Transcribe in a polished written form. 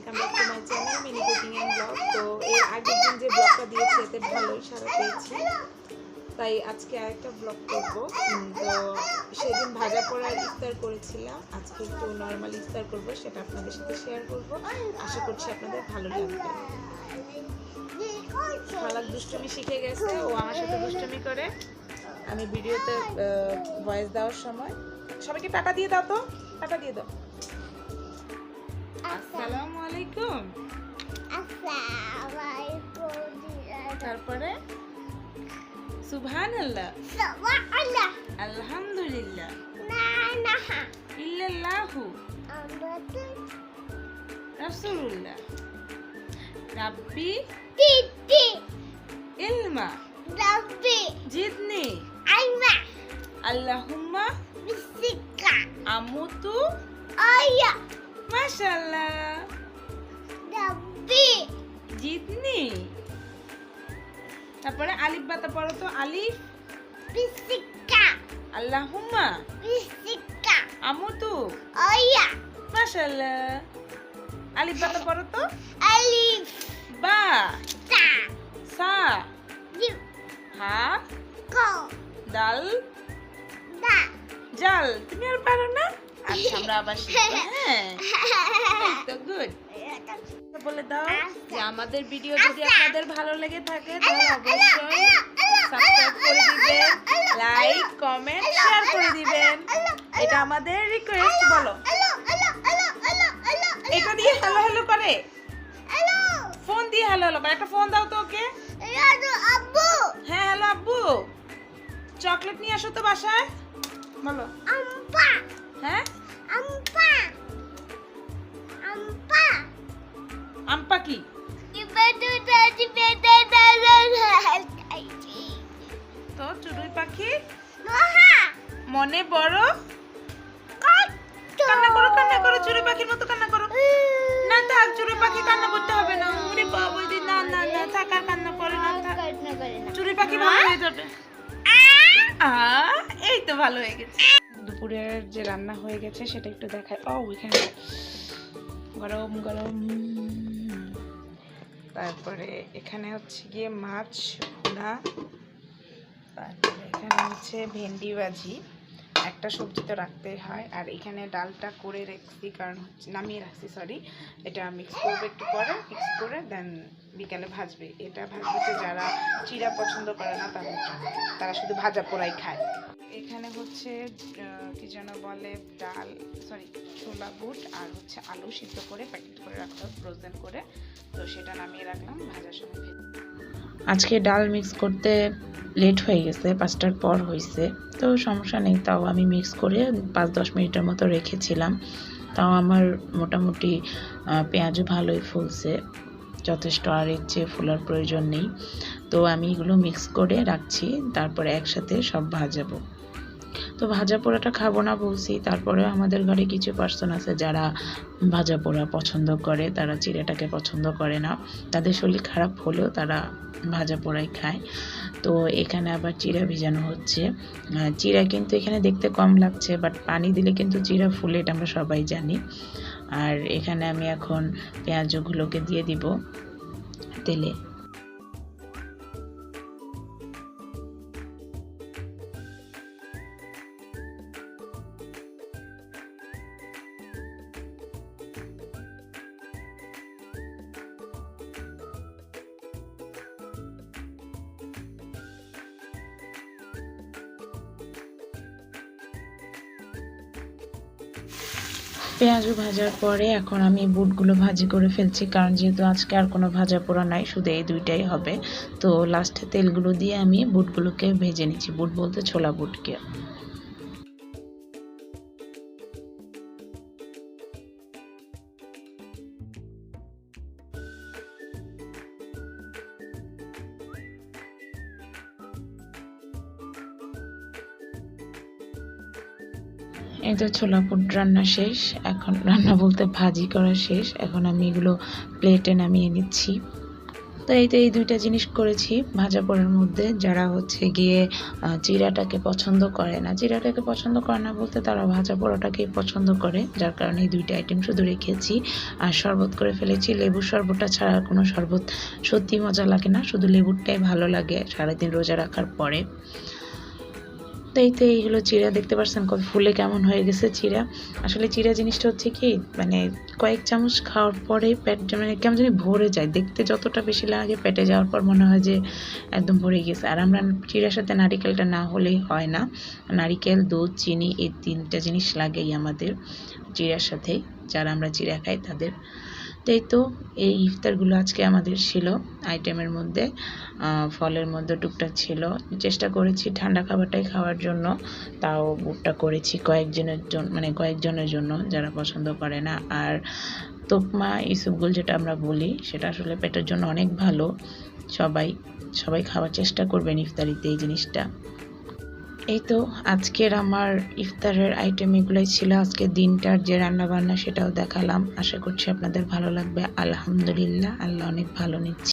Welcome back to my channel mini cooking and blog. তো এর আগের দিন যে ব্লগটা দিয়েছি এতে ভালোই সাড়া পেয়েছি, তাই আজকে আরেকটা ব্লগ করব। তো সেদিন ভাজা পোড়ার ইফতার করেছিলাম, আজকে একটু নর্মাল ইফতার করব, সেটা আপনাদের সাথে শেয়ার করব। আশা করছি আপনাদের ভালো লাগবে। খালাক দুষ্টুমি শিখে গেছে, ও আমার সাথে দুষ্টুমি করে। আমি ভিডিওতে ভয়েস দেওয়ার সময় সবাইকে টাটা দিয়ে দাও, তো টাটা দিয়ে দাও। আসসালামু আলাইকুম। তারপরে সুবহানাল্লাহ, আলহামদুলিল্লাহ, ইল্লাল্লাহু রাসূলুল্লাহ, রাব্বি ইলমা জিদনি আল্লাহুম্মা আমুতু মাশাআল্লাহ জিদনি। তারপরে আলিফ বাতা পড়ো তো। আলিফ আল্লাহুম্মা আমুতু মাশাআল্লাহ। আলিফ বাতা পড়ো তো। বা সা হা দাল জাল। তুমি আর পারো না? আচ্ছা আমরা আবার শিখবো। হ্যাঁ তো গুড। বলে দাও যে আমাদের ভিডিও যদি আপনাদের ভালো লেগে থাকে তাহলে অবশ্যই সাবস্ক্রাইব করে দিবেন, লাইক কমেন্ট শেয়ার করে দিবেন, এটা আমাদের রিকোয়েস্ট। বলো এটা দিয়ে হ্যালো হ্যালো করে, ফোন দিয়ে হ্যালো হ্যালো করে। একটা ফোন দাও তো ওকে। হ্যাঁ হ্যালো আব্বু, চকলেট নিয়ে আসো তো বাসায়। বলো হ্যাঁ আম্পা কি? তো চড়ুই পাখি মনে বড় কান্না করো, কান্না করো, চড়ুই পাখির মতো কান্না করো। না থাক, চড়ুই পাখি কান্না করতে হবে না। ওরে বাবা, না না না থাক, আর কান্না করে না, চড়ুই পাখি ভালো হয়ে যাবে। এই তো ভালো হয়ে গেছে। দুপুরের যে রান্না হয়ে গেছে সেটা একটু দেখায়। ও এখানে গরম গরম। তারপরে এখানে হচ্ছে গিয়ে মাছ ভুনা, তারপরে এখানে হচ্ছে ভেন্ডি ভাজি। একটা সবজি তো রাখতেই হয়। আর এখানে ডালটা করে রাখছি, কারণ হচ্ছে নামিয়ে রাখছি, সরি। এটা মিক্স করবে একটু পরে, মিক্স করে দেন বিকালে ভাজবে। এটা ভাজবে যে যারা চিড়া পছন্দ করে না তারা শুধু ভাজা পোড়াই খায়। এখানে হচ্ছে কি যেন বলে, ডাল, সরি, ছোলা বুট আর হচ্ছে আলু সিদ্ধ করে প্যাকেট করে রাখলাম, ফ্রোজেন করে। তো সেটা নামিয়ে রাখলাম, ভাজার সময় আজকে ডাল মিক্স করতে লেট হয়ে গেছে, 5টার পর হয়েছে। তো সমস্যা নেই, তাও আমি মিক্স করে 5-10 মিনিটের মতো রেখেছিলাম। তাও আমার মোটামুটি পেঁয়াজও ভালোই ফুলছে, যথেষ্ট, আর এর চেয়ে ফোলার প্রয়োজন নেই। তো আমি এগুলো মিক্স করে রাখছি, তারপরে একসাথে সব ভাজাবো। তো ভাজা পোড়াটা খাবো না বলছি, তারপরে আমাদের ঘরে কিছু পার্সন আছে যারা ভাজা পোড়া পছন্দ করে, তারা চিড়াটাকে পছন্দ করে না। তাদের শরীর খারাপ হলেও তারা ভাজা পোড়াই খায়। তো এখানে আবার চিড়া ভিজানো হচ্ছে। চিড়া কিন্তু এখানে দেখতে কম লাগছে, বাট পানি দিলে কিন্তু চিড়া ফুলে, এটা আমরা সবাই জানি। আর এখানে আমি এখন পেঁয়াজগুলোকে দিয়ে দিব তেলে। পেঁয়াজও ভাজার পরে এখন আমি বুটগুলো ভাজি করে ফেলছি, কারণ যেহেতু আজকে আর কোনো ভাজা পোড়া নাই, শুধু এই দুইটাই হবে। তো লাস্টে তেলগুলো দিয়ে আমি বুটগুলোকে ভেজে নিচ্ছি, বুট বলতে ছোলা বুটকে। এই তো ছোলা বুট রান্না শেষ, এখন রান্না বলতে ভাজি করা শেষ। এখন আমি এগুলো প্লেটে নামিয়ে নিচ্ছি। তো এই দুইটা জিনিস করেছি ভাজা পোড়ার মধ্যে। যারা হচ্ছে গিয়ে চিড়াটাকে পছন্দ করে না, চিড়াটাকে পছন্দ করে না বলতে তারা ভাজা পোড়াটাকেই পছন্দ করে, যার কারণে এই দুইটা আইটেম শুধু রেখেছি। আর শরবত করে ফেলেছি, লেবুর শরবতটা ছাড়া কোনো শরবত সত্যি মজা লাগে না, শুধু লেবুরটাই ভালো লাগে সারাদিন রোজা রাখার পরে। তো এই হলো চিড়া, দেখতে পাচ্ছেন কত ফুলে কেমন হয়ে গেছে চিড়া। আসলে চিড়া জিনিসটা হচ্ছে কি, মানে কয়েক চামচ খাওয়ার পরে পেট মানে কেমন জানি ভরে যায়, দেখতে যতটা বেশি লাগে পেটে যাওয়ার পর মনে হয় যে একদম ভরে গেছে। আর আমরা চিড়ার সাথে নারিকেলটা না হলেই হয় না, নারিকেল, দুধ, চিনি এই তিনটা জিনিস লাগেই আমাদের চিড়ার সাথে, যারা আমরা চিড়া খাই তাদের। তো এই ইফতারগুলো আজকে আমাদের ছিল আইটেমের মধ্যে। ফলের মধ্যে টুকটাক ছিল, চেষ্টা করেছি ঠান্ডা খাবারটাই খাওয়ার জন্য, তাও বুটটা করেছি কয়েকজনের জন্য যারা পছন্দ করে না। আর তোকমা ইসুপগুল যেটা আমরা বলি, সেটা আসলে পেটের জন্য অনেক ভালো। সবাই খাওয়ার চেষ্টা করবেন ইফতারিতে এই জিনিসটা। এই তো আজকের আমার ইফতারের আইটেম এগুলোই ছিল। আজকের দিনটার যে রান্না বান্না সেটাও দেখালাম, আশা করছি আপনাদের ভালো লাগবে। আলহামদুলিল্লাহ, আল্লাহ অনেক ভালো নিচ্ছে।